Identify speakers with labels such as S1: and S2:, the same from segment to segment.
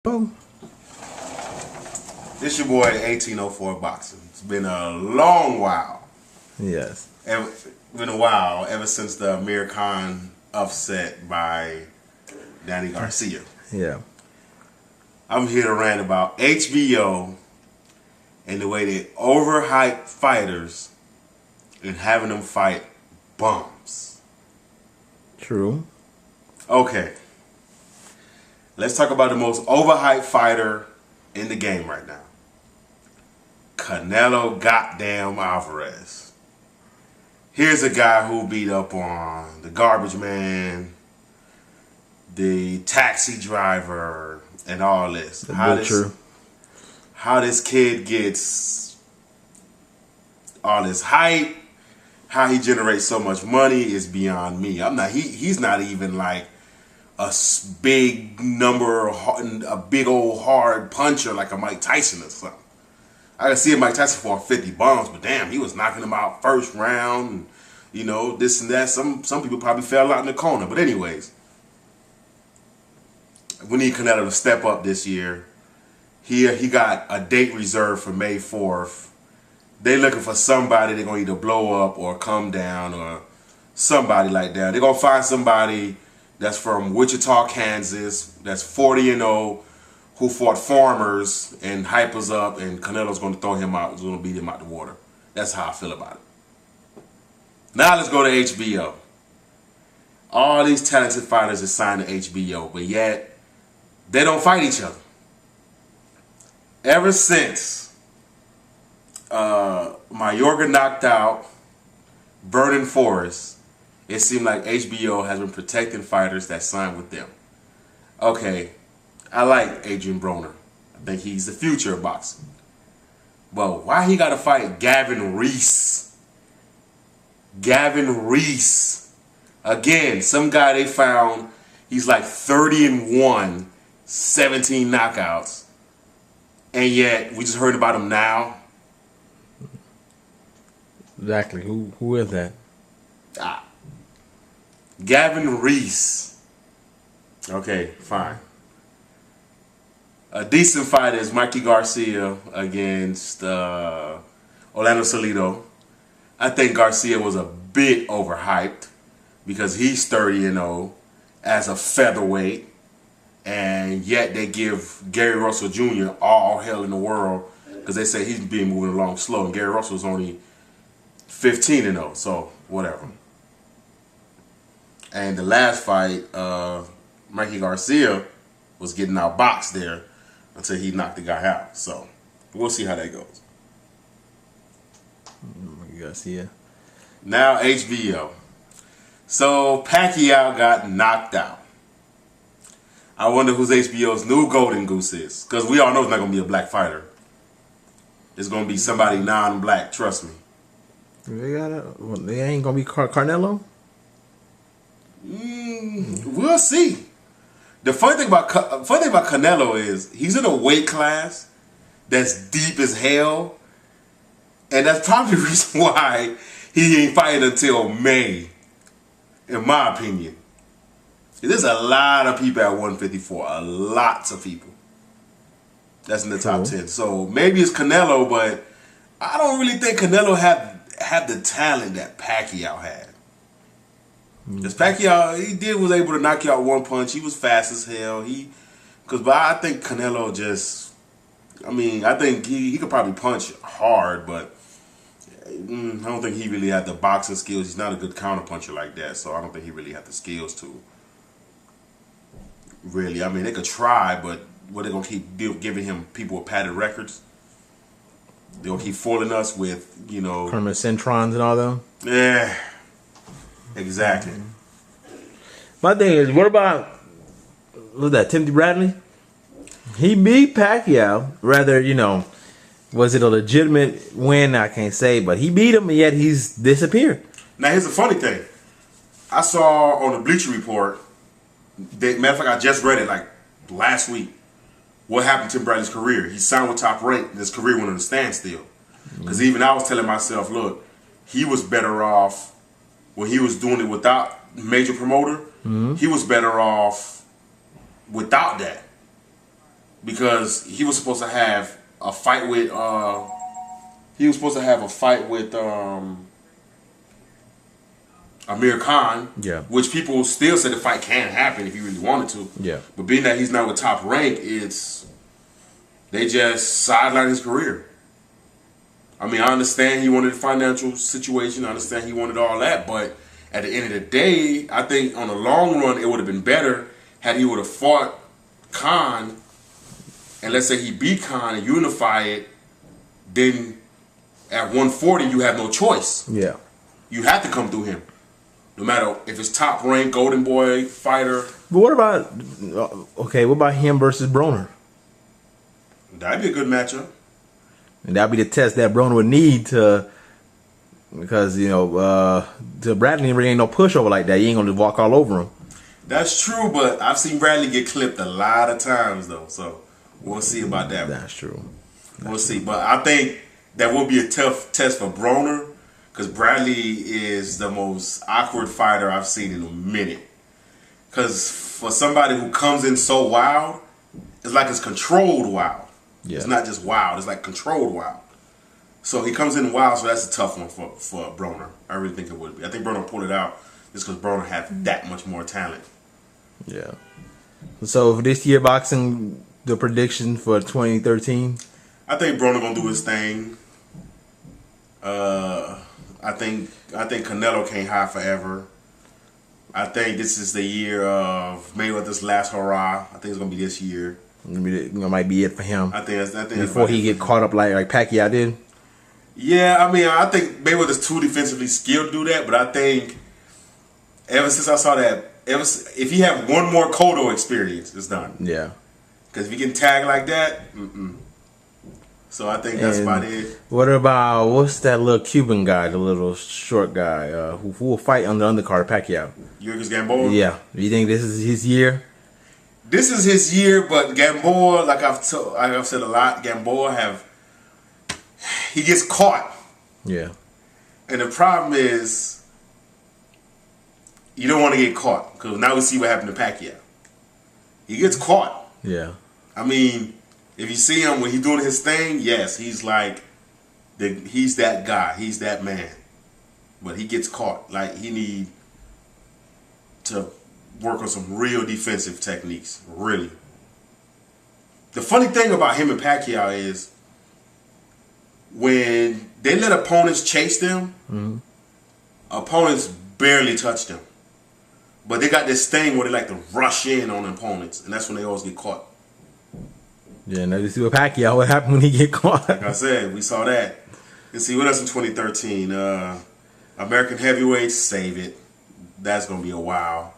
S1: Oh,
S2: This your boy 1804 Boxing. It's been a long while.
S1: yes.
S2: Been a while ever since the Amir Khan upset by Danny Garcia.
S1: Yeah.
S2: I'm here to rant about HBO and the way they overhype fighters and having them fight bums.
S1: True.
S2: Okay. Let's talk about the most overhyped fighter in the game right now. Canelo goddamn Alvarez. Here's a guy who beat up on the garbage man, the taxi driver, and all this.
S1: The butcher.
S2: How this kid gets all this hype, how he generates so much money is beyond me. He's not even like a big old hard puncher like a Mike Tyson or something. I can see a Mike Tyson for 50 bombs, but damn, he was knocking him out first round, and, you know, this and that. Some people probably fell out in the corner. But anyways, we need Canelo to step up this year. He got a date reserved for May 4th. They looking for somebody they're going to either blow up or come down or somebody like that. They're going to find somebody that's from Wichita, Kansas, that's 40-0, who fought farmers and hype us up, and Canelo's going to throw him out. He's going to beat him out the water. That's how I feel about it. Now let's go to HBO. All these talented fighters are signed to HBO, but yet they don't fight each other. Ever since Mayorga knocked out Vernon Forrest, it seemed like HBO has been protecting fighters that sign with them. Okay, I like Adrian Broner. I think he's the future of boxing. But why he got to fight Gavin Reese? Gavin Reese. Again, some guy they found, he's like 30-1, 17 knockouts. And yet, we just heard about him now.
S1: Exactly. Who is that?
S2: Gavin Reese. Okay, fine. A decent fight is Mikey Garcia against Orlando Salido. I think Garcia was a bit overhyped because he's 30-0 as a featherweight, and yet they give Gary Russell Jr. all hell in the world because they say he's been moving along slow, and Gary Russell's only 15-0, so whatever. And the last fight, Mikey Garcia was getting outboxed there until he knocked the guy out. So we'll see how that goes.
S1: Garcia.
S2: Now HBO. So Pacquiao got knocked out. I wonder who's HBO's new golden goose is, because we all know it's not going to be a black fighter. It's going to be somebody non-black. Trust me.
S1: They ain't gonna be Carnelo.
S2: We'll see. The funny thing about Canelo is he's in a weight class that's deep as hell, and that's probably the reason why he ain't fighting until May, in my opinion. There's a lot of people at 154, lots of people. That's in the top 10. So maybe it's Canelo, but I don't really think Canelo had the talent that Pacquiao had. Because Pacquiao, was able to knock you out one punch. He was fast as hell. But I think Canelo I think he could probably punch hard, but I don't think he really had the boxing skills. He's not a good counter puncher like that, so I don't think he really had the skills to. Really, they could try, but what they're gonna keep giving him people with padded records? They're gonna keep fooling us with,
S1: Kermit Centrons and all them.
S2: Yeah, exactly.
S1: My thing is, what about Timothy Bradley? He beat Pacquiao. Rather, was it a legitimate win? I can't say, but he beat him, and yet he's disappeared.
S2: Now, here's the funny thing. I saw on the Bleacher Report, matter of fact, I just read it like last week, what happened to Tim Bradley's career. He signed with Top Rank, and his career went on a standstill. Because even I was telling myself, look, he was better off when he was doing it without major promoter. He was better off without that. because he was supposed to have a fight with Amir Khan.
S1: Yeah.
S2: Which people still say the fight can happen if he really wanted to.
S1: Yeah.
S2: But being that he's not with Top Rank, they just sidelined his career. I mean, I understand he wanted a financial situation. I understand he wanted all that. But at the end of the day, I think on the long run, it would have been better had he would have fought Khan. And let's say he beat Khan and unify it. Then at 140, you have no choice.
S1: Yeah.
S2: You have to come through him. No matter if it's Top Rank, Golden Boy, fighter.
S1: But what about, what about him versus Broner?
S2: That'd be a good matchup.
S1: And that'd be the test that Broner would need because, to Bradley really ain't no pushover like that. You ain't going to walk all over him.
S2: That's true, but I've seen Bradley get clipped a lot of times, though. So we'll see about that.
S1: That's true.
S2: We'll see. But I think that will be a tough test for Broner because Bradley is the most awkward fighter I've seen in a minute. Because for somebody who comes in so wild, it's like it's controlled wild.
S1: Yeah.
S2: It's not just wild. It's like controlled wild. So he comes in wild, so that's a tough one for Broner. I really think it would be. I think Broner pulled it out just because Broner has that much more talent.
S1: Yeah. So for this year boxing, the prediction for 2013?
S2: I think Broner gonna do his thing. I think Canelo can't hide forever. I think this is the year of Mayweather's last hurrah. I think it's gonna be this year.
S1: It might be it for him.
S2: I think
S1: before he get caught up like Pacquiao did.
S2: Yeah, I mean, I think Mayweather's too defensively skilled to do that, but I think ever since I saw that, if he had one more Cotto experience, it's done.
S1: Yeah.
S2: Because if he can tag like that, So I think that's about it.
S1: What about, what's that little Cuban guy, the little short guy, who will fight on the undercard, Pacquiao?
S2: Yurgis Gamboa?
S1: Yeah. You think this is his year?
S2: This is his year, but Gamboa, like I've said a lot, Gamboa he gets caught.
S1: Yeah.
S2: And the problem is, you don't want to get caught. Because now we see what happened to Pacquiao. He gets caught.
S1: Yeah.
S2: I mean, if you see him when he's doing his thing, yes, he's like, he's that guy. He's that man. But he gets caught. Like, he need to work on some real defensive techniques. Really. The funny thing about him and Pacquiao is when they let opponents chase them, opponents barely touch them. But they got this thing where they like to rush in on opponents, and that's when they always get caught.
S1: Yeah, now you see what Pacquiao, what happened when he get caught.
S2: Like I said, we saw that. Let's see, what else in 2013? American heavyweights, save it. That's going to be a wow.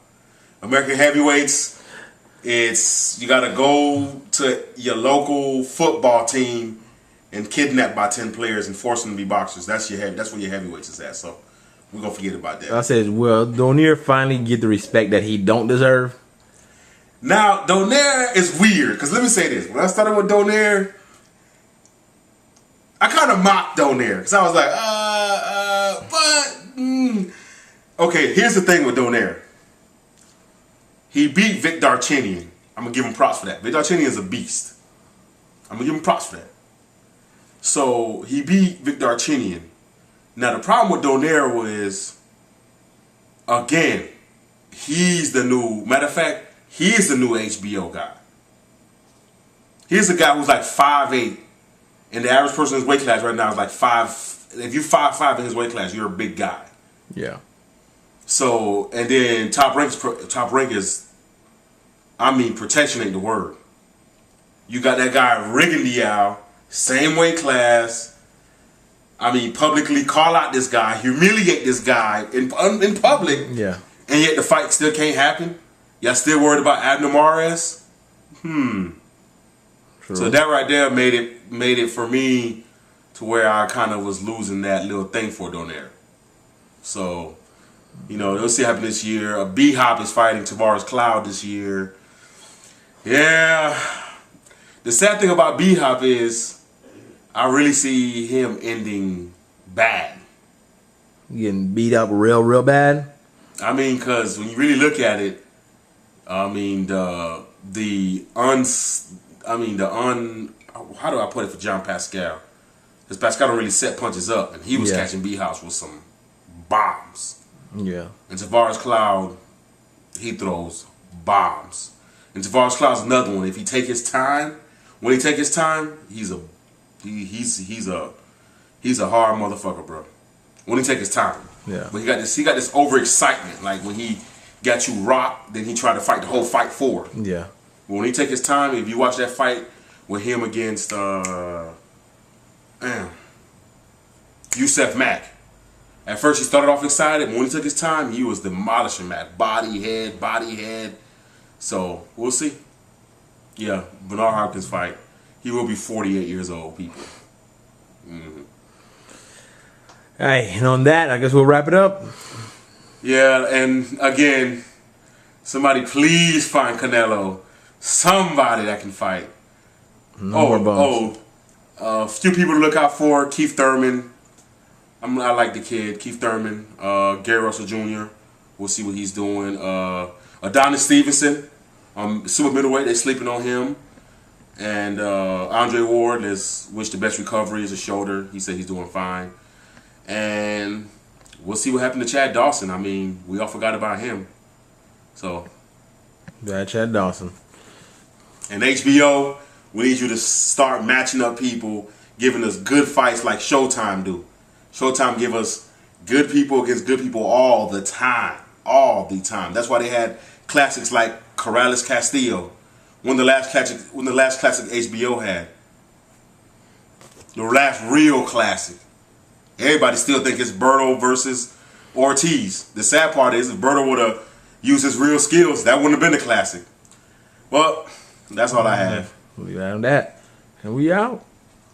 S2: American heavyweights, you got to go to your local football team and kidnap by 10 players and force them to be boxers. That's where your heavyweights is at. So we're going to forget about that.
S1: I said, well, Donaire finally get the respect that he don't deserve.
S2: Now, Donaire is weird. Because let me say this. When I started with Donaire, I kind of mocked Donaire. Because I was like, Okay, here's the thing with Donaire. He beat Vic Darchinyan. I'm going to give him props for that. Vic Darchinyan is a beast. I'm going to give him props for that. So, he beat Vic Darchinyan. Now, the problem with Donaire was, again, he's the new HBO guy. He's a guy who's like 5'8", and the average person in his weight class right now is like 5. If you're 5'5" in his weight class, you're a big guy.
S1: Yeah.
S2: So, and then top rank is, protection ain't the word. You got that guy Rigondeaux, same weight class. Publicly call out this guy, humiliate this guy in public.
S1: Yeah.
S2: And yet the fight still can't happen. Y'all still worried about Abner Mares?
S1: True.
S2: So that right there made it for me to where I kind of was losing that little thing for Donaire. So, we'll see what happens this year. B-Hop is fighting Tavares Cloud this year. Yeah. The sad thing about B-Hop is I really see him ending bad.
S1: Getting beat up real bad?
S2: Because when you really look at it, how do I put it for John Pascal? Because Pascal don't really set punches up, and he was catching B-House with some bombs.
S1: Yeah.
S2: And Tavares Cloud, he throws bombs. And Tavares Cloud's another one. If he take his time, when he take his time, he's a hard motherfucker, bro. When he take his time.
S1: Yeah.
S2: But he got this overexcitement. Like when he got you rocked, then he tried to fight the whole fight forward.
S1: Yeah.
S2: But when he take his time, if you watch that fight with him against Yusef Mack, at first he started off excited, but when he took his time, he was demolishing Mack. Body, head. So, we'll see. Yeah, Bernard Hopkins fight. He will be 48 years old, people. Mm-hmm.
S1: All right, and on that, I guess we'll wrap it up.
S2: Yeah, and again, somebody please find Canelo somebody that can fight. A few people to look out for. Keith Thurman. I like the kid. Keith Thurman. Gary Russell Jr. We'll see what he's doing. Adonis Stevenson. Super middleweight. They're sleeping on him. And Andre Ward. Let's wish the best recovery. His shoulder. He said he's doing fine. And we'll see what happened to Chad Dawson. I mean, we all forgot about him. So.
S1: Yeah, Chad Dawson.
S2: And HBO, we need you to start matching up people, giving us good fights like Showtime do. Showtime give us good people against good people all the time. All the time. That's why they had classics like Corrales Castillo. One of the last classic HBO had. The last real classic. Everybody still think it's Berto versus Ortiz. The sad part is if Berto would have used his real skills, that wouldn't have been a classic. Well, that's all I have.
S1: We on that. And we out.